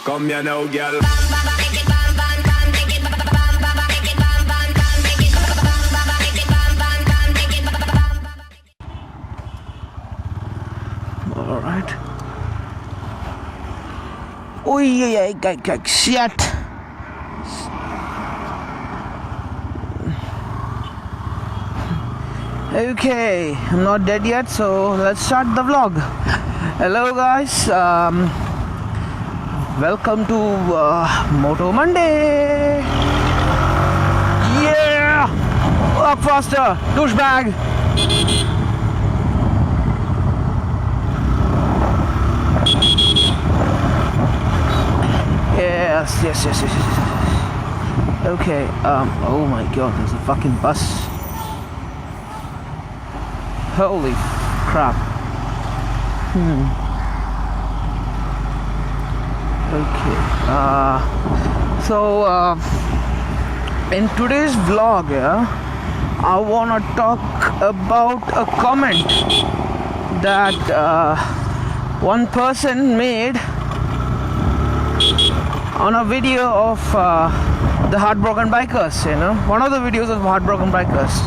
Come here now, girl. All right. Oh yeah, shit. Okay, I'm not dead yet, so let's start the vlog. Hello guys, welcome to Moto Monday. Yeah, walk faster, douchebag. Yes. Okay, oh my god, there's a fucking bus. Holy crap. Okay. In today's vlog, I wanna talk about a comment that one person made on a video of the Heartbroken Bikers, one of the videos of Heartbroken Bikers.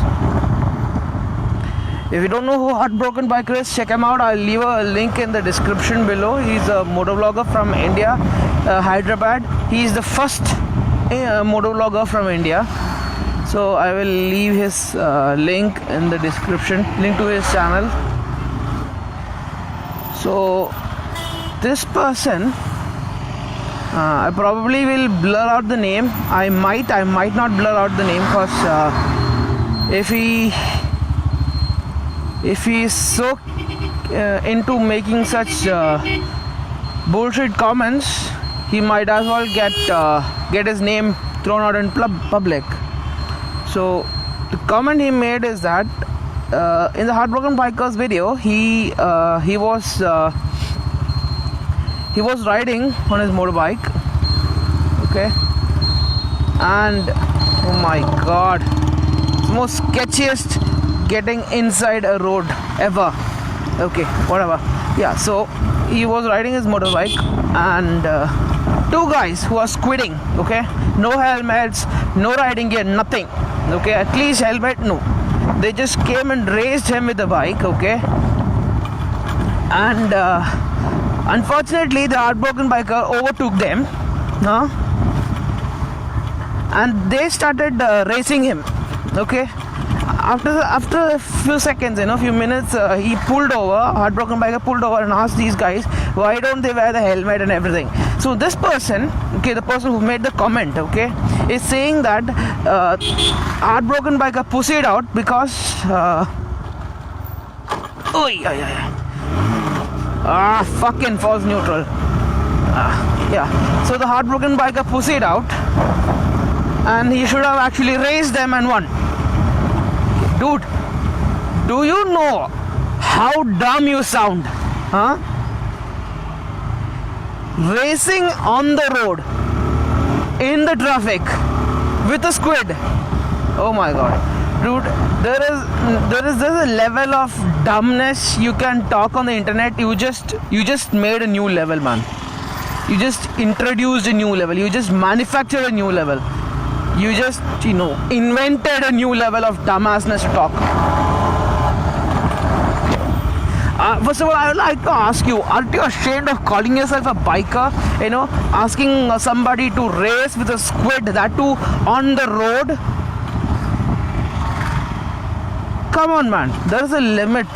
If you don't know who Heartbroken Biker is, check him out. I'll leave a link in the description below. He's a motovlogger from India, Hyderabad. He's the first motovlogger from India. So I will leave his link in the description, link to his channel. So this person, I probably will blur out the name. I might not blur out the name, because if he is so into making such bullshit comments, he might as well get his name thrown out in public. So the comment he made is that in the Heartbroken Bikers video, he was riding on his motorbike, okay, and oh my god, it's the most sketchiest getting inside a road ever. Okay, whatever. Yeah, so he was riding his motorbike and two guys who are squidding, okay, no helmets, no riding gear, nothing, okay, at least helmet, no. They just came and raced him with the bike, okay, and unfortunately the Heartbroken Biker overtook them, and they started racing him, okay. After a few seconds, few minutes, he pulled over. Heartbroken Biker pulled over and asked these guys, why don't they wear the helmet and everything? So this person, okay, the person who made the comment, okay, is saying that Heartbroken Biker pussied out because fucking false neutral. So the Heartbroken Biker pussied out, and he should have actually raced them and won. Dude, do you know how dumb you sound? Racing on the road, in the traffic, with a squid. Oh my god. Dude, there is a level of dumbness you can talk on the internet. You just made a new level, man. You just introduced a new level. You just manufactured a new level. You just, invented a new level of dumbassness to talk. First of all, I would like to ask you, aren't you ashamed of calling yourself a biker? Asking somebody to race with a squid, that too on the road? Come on, man. There is a limit,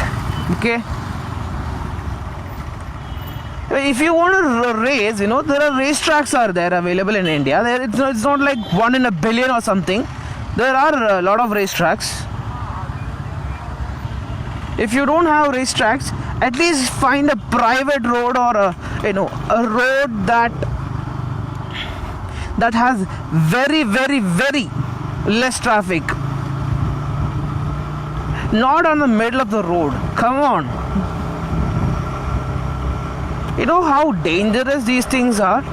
okay? If you want to race, there are racetracks are there available in India. It's not like 1 in a billion or something. There are a lot of racetracks. If you don't have racetracks, at least find a private road or a road that has very, very, very less traffic. Not on the middle of the road. Come on. You know how dangerous these things are?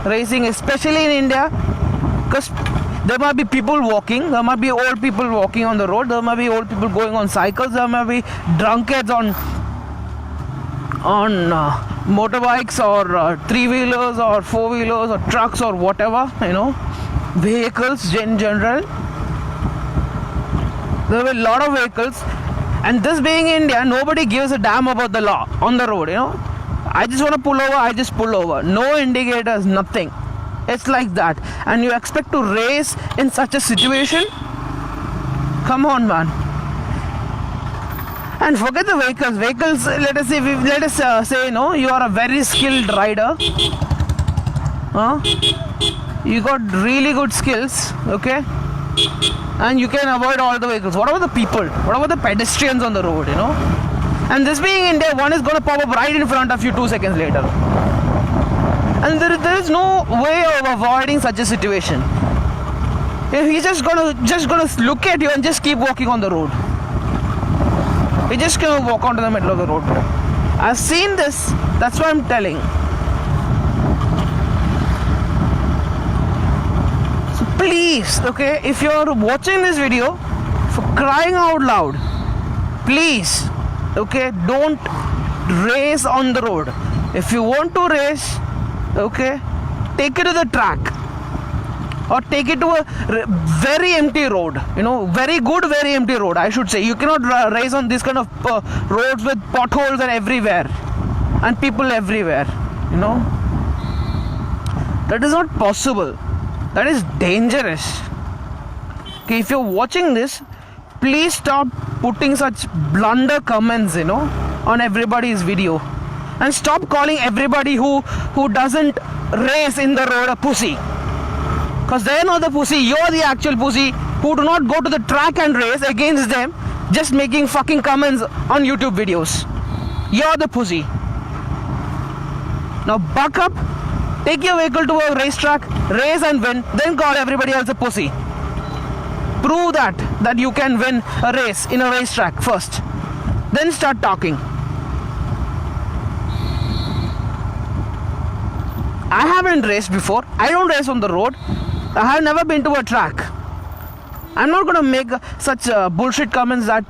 Racing, especially in India, because there might be people walking, there might be old people walking on the road, there might be old people going on cycles, there might be drunkards on motorbikes or three-wheelers or four-wheelers or trucks or whatever, vehicles in general. There were a lot of vehicles, and this being India, nobody gives a damn about the law on the road, I just want to pull over, I just pull over. No indicators, nothing. It's like that. And you expect to race in such a situation? Come on, man. And forget the vehicles. Vehicles, let us say, you are a very skilled rider. You got really good skills, okay? And you can avoid all the vehicles. What about the people? What about the pedestrians on the road, And this being India, one is going to pop up right in front of you 2 seconds later. And there is no way of avoiding such a situation. He's just gonna look at you and just keep walking on the road. He's just gonna walk onto the middle of the road. I've seen this. That's what I'm telling. So please, okay, if you're watching this video, for crying out loud, please, okay, don't race on the road. If you want to race, okay, take it to the track. Or take it to a very empty road, very good, very empty road, I should say. You cannot race on this kind of roads with potholes and everywhere and people everywhere, That is not possible. That is dangerous. Okay, if you're watching this, please stop putting such blunder comments, on everybody's video. And stop calling everybody who doesn't race in the road a pussy. Because they're not the pussy, you're the actual pussy who do not go to the track and race against them, just making fucking comments on YouTube videos. You're the pussy. Now buck up, take your vehicle to a racetrack, race and win, then call everybody else a pussy. Prove that you can win a race in a racetrack first. Then start talking. I haven't raced before. I don't race on the road. I have never been to a track. I'm not going to make such bullshit comments that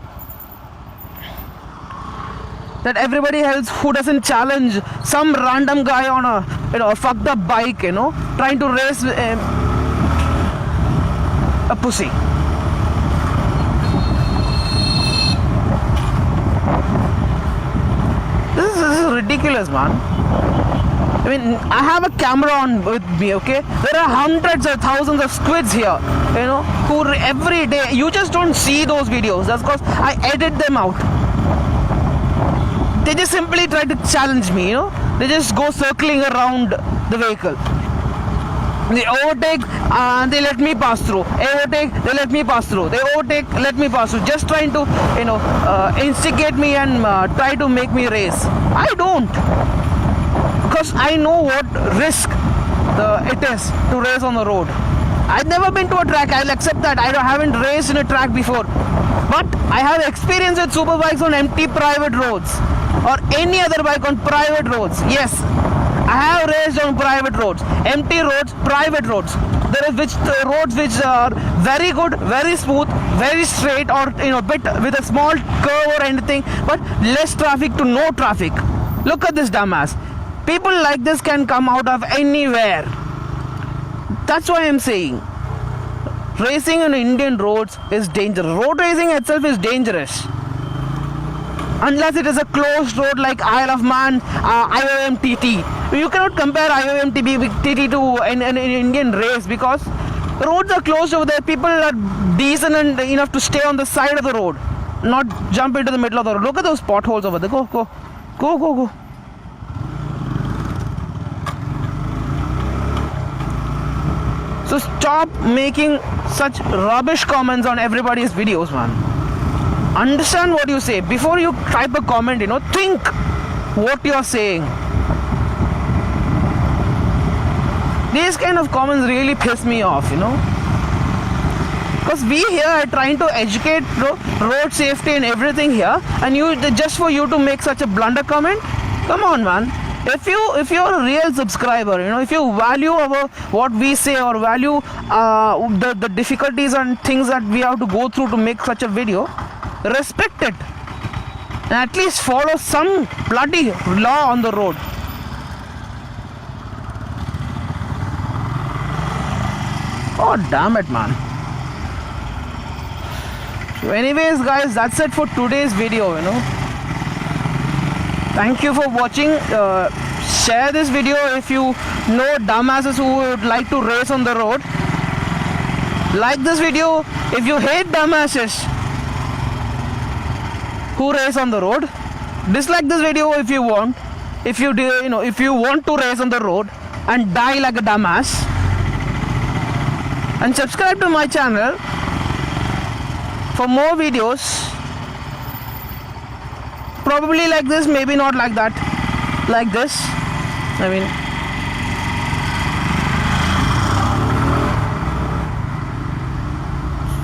everybody else who doesn't challenge some random guy on a fucked up bike, trying to race a pussy. This is ridiculous, man. I mean, I have a camera on with me, okay? There are hundreds or thousands of squids here, who every day, you just don't see those videos. That's because I edit them out. They just simply try to challenge me, They just go circling around the vehicle. They overtake, they let me pass through. Overtake, they let me pass through. They overtake, let me pass through. Just trying to, instigate me and try to make me race. I don't. Because I know what risk it is to race on the road. I've never been to a track, I'll accept that. I haven't raced in a track before. But I have experience with super bikes on empty private roads. Or any other bike on private roads. Yes, I have raced on private roads. Empty roads, private roads. There are roads which are very good, very smooth, very straight, or bit with a small curve or anything, but less traffic to no traffic. Look at this dumbass. People like this can come out of anywhere. That's why I'm saying racing on Indian roads is dangerous. Road racing itself is dangerous. Unless it is a closed road like Isle of Man, IOM TT. You cannot compare IOM TT to an Indian race because the roads are closed over there. People are decent and enough to stay on the side of the road, not jump into the middle of the road. Look at those potholes over there. Go. So stop making such rubbish comments on everybody's videos, man. Understand what you say. Before you type a comment, think what you're saying. These kind of comments really piss me off, Because we here are trying to educate road safety and everything here, and just for you to make such a blunder comment? Come on, man. If you're a real subscriber, if you value what we say or value the difficulties and things that we have to go through to make such a video, respect it and at least follow some bloody law on the road. Oh damn it, man. So anyways guys, that's it for today's video, you know. Thank you for watching. Share this video if you know dumbasses who would like to race on the road. Like this video if you hate dumbasses who race on the road. Dislike this video if you want. If you do, you know, if you want to race on the road and die like a dumbass. And subscribe to my channel for more videos. Probably like this, maybe not like that. Like this. I mean,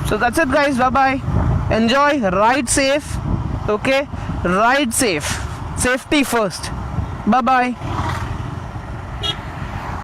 so that's it guys. Bye bye. Enjoy. Ride safe. Okay. Ride safe. Safety first. Bye bye.